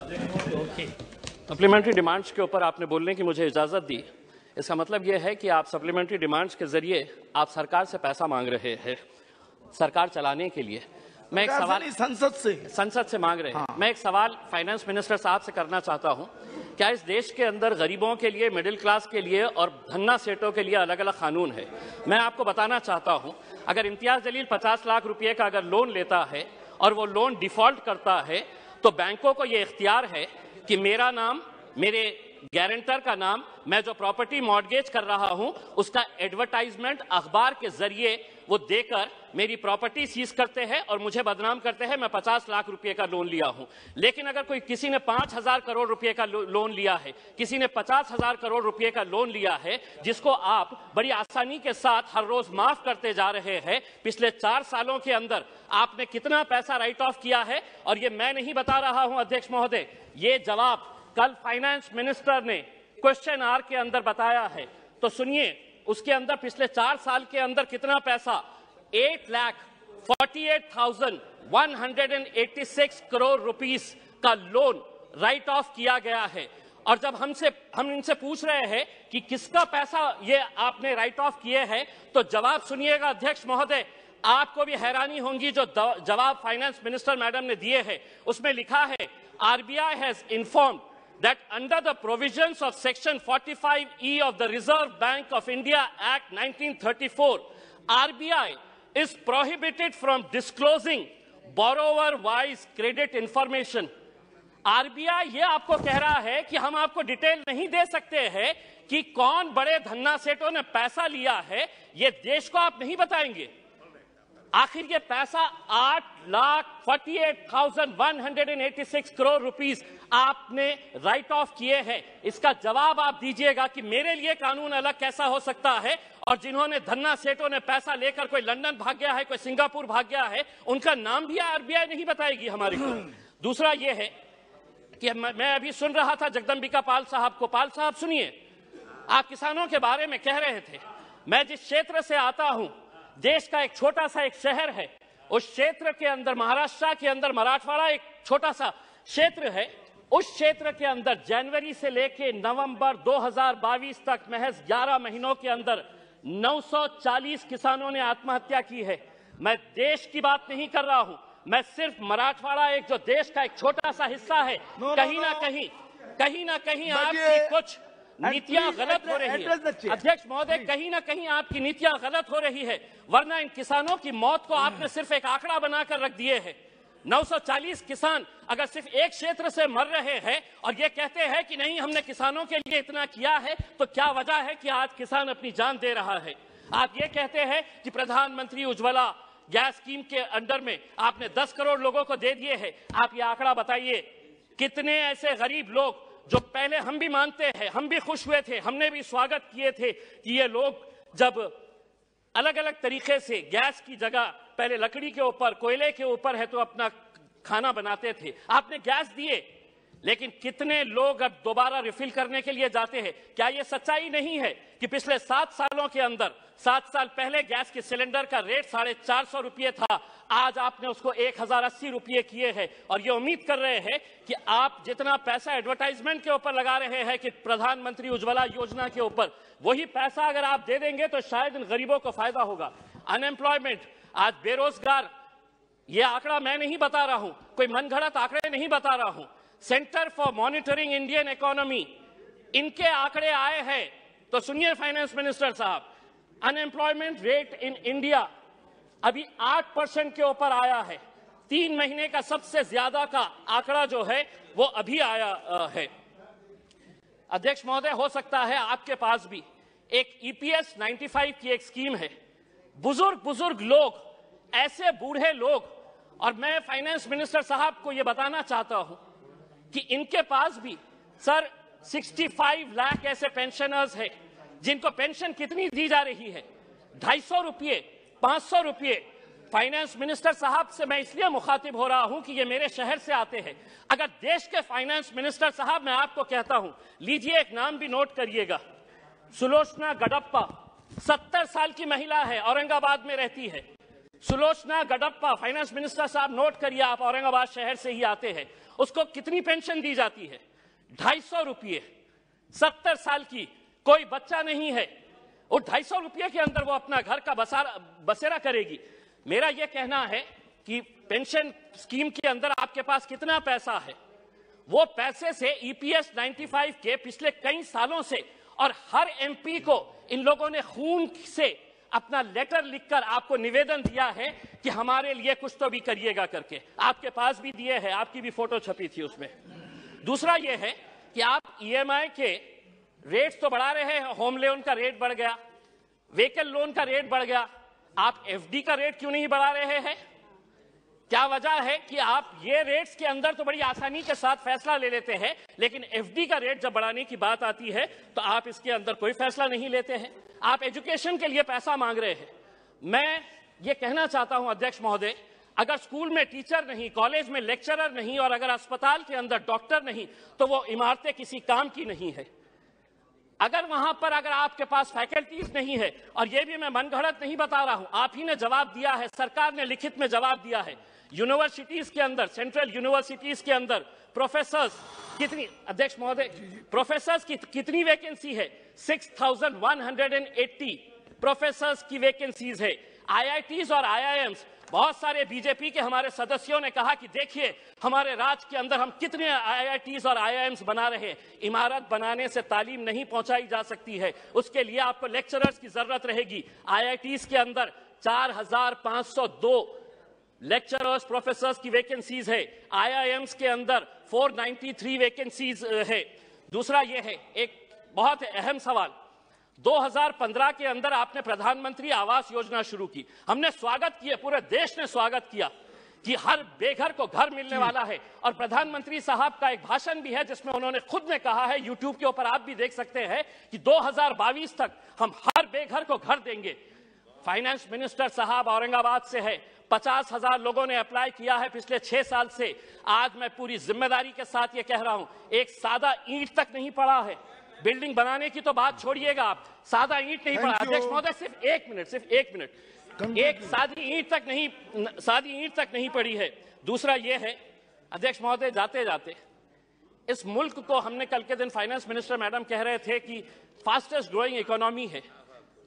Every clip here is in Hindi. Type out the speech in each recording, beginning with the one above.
सप्लीमेंट्री डिमांड्स के ऊपर आपने बोलने की मुझे इजाजत दी। इसका मतलब यह है कि आप सप्लीमेंट्री डिमांड्स के जरिए आप सरकार से पैसा मांग रहे हैं सरकार चलाने के लिए। मैं एक सवाल संसद से मांग रहे हैं। मैं एक सवाल फाइनेंस मिनिस्टर साहब से करना चाहता हूं। क्या इस देश के अंदर गरीबों के लिए, मिडिल क्लास के लिए और धन्ना सेठों के लिए अलग अलग कानून है? मैं आपको बताना चाहता हूं, अगर इम्तियाज जलील 50 लाख रुपए का अगर लोन लेता है और वो लोन डिफॉल्ट करता है तो बैंकों को ये इख्तियार है कि मेरा नाम, मेरे गारंटर का नाम, मैं जो प्रॉपर्टी मॉर्गेज कर रहा हूं उसका एडवर्टाइजमेंट अखबार के जरिए वो देकर मेरी प्रॉपर्टी सीज करते हैं और मुझे बदनाम करते हैं मैं 50 लाख रुपए का लोन लिया हूं। लेकिन अगर किसी ने 5,000 करोड़ रुपए का लोन लिया है, किसी ने 50,000 करोड़ रुपए का लोन लिया है, जिसको आप बड़ी आसानी के साथ हर रोज माफ करते जा रहे हैं, पिछले 4 सालों के अंदर आपने कितना पैसा राइट ऑफ किया है? और ये मैं नहीं बता रहा हूं अध्यक्ष महोदय, ये जवाब कल फाइनेंस मिनिस्टर ने क्वेश्चन आवर के अंदर बताया है। तो सुनिए, उसके अंदर पिछले 4 साल के अंदर कितना पैसा 8,48,186 करोड़ रुपीस का लोन राइट ऑफ किया गया है। और जब हम इनसे पूछ रहे हैं कि किसका पैसा ये आपने राइट ऑफ किए हैं, तो जवाब सुनिएगा अध्यक्ष महोदय, आपको भी हैरानी होगी जो जवाब फाइनेंस मिनिस्टर मैडम ने दिए हैं। उसमें लिखा है, RBI has informed that under the provisions of section 45E of the Reserve Bank of India Act 1934, RBI is prohibited from disclosing borrower-wise credit information. RBI ये आपको कह रहा है कि हम आपको डिटेल नहीं दे सकते हैं कि कौन बड़े धन्ना सेठों ने पैसा लिया है, ये देश को आप नहीं बताएंगे। आखिर ये पैसा 8,48,186 करोड़ रुपीस आपने राइट ऑफ किए हैं। इसका जवाब आप दीजिएगा कि मेरे लिए कानून अलग कैसा हो सकता है और जिन्होंने धन्ना सेठों ने पैसा लेकर कोई लंदन भाग गया है, कोई सिंगापुर भाग गया है, उनका नाम भी आरबीआई नहीं बताएगी हमारे को। दूसरा ये है कि मैं अभी सुन रहा था जगदम्बिका पाल साहब को। पाल साहब सुनिए, आप किसानों के बारे में कह रहे थे। मैं जिस क्षेत्र से आता हूं, देश का एक छोटा सा एक शहर है, उस क्षेत्र के अंदर महाराष्ट्र के अंदर मराठवाड़ा एक छोटा सा क्षेत्र है। उस क्षेत्र के अंदर जनवरी से लेकर नवंबर 2022 तक महज 11 महीनों के अंदर 940 किसानों ने आत्महत्या की है। मैं देश की बात नहीं कर रहा हूं, मैं सिर्फ मराठवाड़ा एक जो देश का एक छोटा सा हिस्सा है, कहीं ना कहीं आपकी कुछ नीतियां गलत हो रही है अध्यक्ष महोदय, कहीं ना कहीं आपकी नीतियां गलत हो रही है। वरना इन किसानों की मौत को आपने सिर्फ एक आंकड़ा बनाकर रख दिए है। 940 किसान अगर सिर्फ एक क्षेत्र से मर रहे हैं और ये कहते हैं कि नहीं हमने किसानों के लिए इतना किया है, तो क्या वजह है कि आज किसान अपनी जान दे रहा है? आप ये कहते हैं कि प्रधानमंत्री उज्ज्वला गैस स्कीम के अंडर में आपने 10 करोड़ लोगों को दे दिए हैं। आप ये आंकड़ा बताइए, कितने ऐसे गरीब लोग जो पहले हम भी मानते हैं, हम भी खुश हुए थे, हमने भी स्वागत किए थे कि ये लोग जब अलग अलग तरीके से गैस की जगह पहले लकड़ी के ऊपर, कोयले के ऊपर है तो अपना खाना बनाते थे, आपने गैस दिए, लेकिन कितने लोग अब दोबारा रिफिल करने के लिए जाते हैं? क्या यह सच्चाई नहीं है कि पिछले 7 सालों के अंदर, 7 साल पहले गैस के सिलेंडर का रेट 450 रुपये था, आज आपने उसको 1,080 रुपये किए हैं और ये उम्मीद कर रहे हैं कि आप जितना पैसा एडवर्टाइजमेंट के ऊपर लगा रहे हैं कि प्रधानमंत्री उज्ज्वला योजना के ऊपर, वही पैसा अगर आप दे देंगे तो शायद इन गरीबों को फायदा होगा। अनएम्प्लॉयमेंट, आज बेरोजगार, ये आंकड़ा मैं नहीं बता रहा हूं, कोई मनगढ़ंत आंकड़े नहीं बता रहा हूं, centre for monitoring Indian economy इनके आंकड़े आए हैं। तो सुनिए फाइनेंस मिनिस्टर साहब, अनएम्प्लॉयमेंट रेट इन इंडिया अभी 8% के ऊपर आया है। 3 महीने का सबसे ज्यादा का आंकड़ा जो है वो अभी आया है। अध्यक्ष महोदय, हो सकता है आपके पास भी एक EPS 95 की एक स्कीम है। बुजुर्ग लोग, ऐसे बूढ़े लोग, और मैं फाइनेंस मिनिस्टर साहब को यह बताना चाहता हूं कि इनके पास भी सर 65 लाख ऐसे पेंशनर्स हैं जिनको पेंशन कितनी दी जा रही है? 250 रुपये, 500 रुपये। फाइनेंस मिनिस्टर साहब से मैं इसलिए मुखातिब हो रहा हूं कि ये मेरे शहर से आते हैं। अगर देश के फाइनेंस मिनिस्टर साहब, मैं आपको कहता हूं, लीजिए एक नाम भी नोट करिएगा, सुलोचना गडप्पा, 70 साल की महिला है, औरंगाबाद में रहती है। सुलोचना गडप्पा, फाइनेंस मिनिस्टर साहब, नोट करिए, आप औरंगाबाद शहर से ही आते हैं, उसको कितनी पेंशन दी जाती है? 250 रुपये। 70 साल की, कोई बच्चा नहीं है, और 250 रुपये के अंदर वो अपना घर का बसेरा करेगी। मेरा यह कहना है कि पेंशन स्कीम के अंदर आपके पास कितना पैसा है, वो पैसे से ईपीएस 95 के पिछले कई सालों से, और हर एमपी को इन लोगों ने खून से अपना लेटर लिखकर आपको निवेदन दिया है कि हमारे लिए कुछ तो भी करिएगा करके, आपके पास भी दिए हैं, आपकी भी फोटो छपी थी उसमें। दूसरा यह है कि आप ईएमआई के रेट्स तो बढ़ा रहे हैं, होम लोन का रेट बढ़ गया, व्हीकल लोन का रेट बढ़ गया, आप एफडी का रेट क्यों नहीं बढ़ा रहे हैं? क्या वजह है कि आप ये रेट्स के अंदर तो बड़ी आसानी के साथ फैसला ले लेते हैं, लेकिन एफडी का रेट जब बढ़ाने की बात आती है तो आप इसके अंदर कोई फैसला नहीं लेते हैं। आप एजुकेशन के लिए पैसा मांग रहे हैं। मैं ये कहना चाहता हूं अध्यक्ष महोदय, अगर स्कूल में टीचर नहीं, कॉलेज में लेक्चरर नहीं, और अगर अस्पताल के अंदर डॉक्टर नहीं, तो वो इमारतें किसी काम की नहीं है। अगर वहां पर अगर आपके पास फैकल्टीज नहीं है, और ये भी मैं मनगढ़ंत नहीं बता रहा हूं, आप ही ने जवाब दिया है, सरकार ने लिखित में जवाब दिया है, यूनिवर्सिटीज के अंदर, सेंट्रल यूनिवर्सिटीज के अंदर प्रोफेसर्स कितनी, अध्यक्ष महोदय, प्रोफेसर्स की कितनी वैकेंसी है? 6180 प्रोफेसर्स की वैकेंसीज है। आईआईटीज और आईआईएम्स, बहुत सारे बीजेपी के हमारे सदस्यों ने कहा कि देखिए हमारे राज्य के अंदर हम कितने आईआईटीज और आईआईएम्स बना रहे हैं। इमारत बनाने से तालीम नहीं पहुंचाई जा सकती है, उसके लिए आपको लेक्चरर्स की जरूरत रहेगी। आईआईटीज के अंदर 4502 लेक्चरर्स, प्रोफेसर्स की वैकेंसीज है। आईआईएम्स के अंदर 493 वैकेंसीज है। दूसरा यह है, एक बहुत अहम सवाल, 2015 के अंदर आपने प्रधानमंत्री आवास योजना शुरू की, हमने स्वागत किया, पूरे देश ने स्वागत किया कि हर बेघर को घर मिलने वाला है। और प्रधानमंत्री साहब का एक भाषण भी है जिसमें उन्होंने खुद ने कहा है, यूट्यूब के ऊपर आप भी देख सकते हैं, कि 2022 तक हम हर बेघर को घर देंगे। फाइनेंस मिनिस्टर साहब औरंगाबाद से है, 50,000 लोगों ने अप्लाई किया है पिछले 6 साल से। आज मैं पूरी जिम्मेदारी के साथ ये कह रहा हूं, एक सादा ईंट तक नहीं पड़ा है। बिल्डिंग बनाने की तो बात छोड़िएगा, आप सादा ईंट नहीं पड़ा। अध्यक्ष महोदय, सिर्फ एक मिनट, एक सादी ईंट तक नहीं पड़ी है। दूसरा यह है अध्यक्ष महोदय, जाते जाते इस मुल्क को, हमने कल के दिन फाइनेंस मिनिस्टर मैडम कह रहे थे कि फास्टेस्ट ग्रोइंग इकोनॉमी है।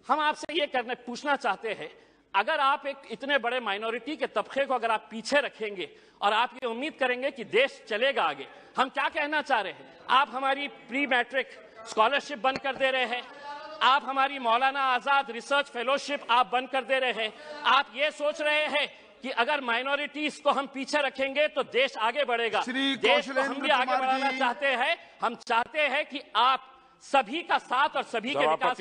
हम आपसे ये पूछना चाहते हैं, अगर आप एक इतने बड़े माइनॉरिटी के तबके को अगर आप पीछे रखेंगे और आप ये उम्मीद करेंगे कि देश चलेगा आगे, हम क्या कहना चाह रहे हैं? आप हमारी प्री मैट्रिक स्कॉलरशिप बंद कर दे रहे हैं, आप हमारी मौलाना आजाद रिसर्च फेलोशिप आप बंद कर दे रहे हैं। आप ये सोच रहे हैं कि अगर माइनॉरिटीज को हम पीछे रखेंगे तो देश आगे बढ़ेगा। देश को हम भी आगे बढ़ाना चाहते हैं। हम चाहते हैं कि आप सभी का साथ और सभी के विकास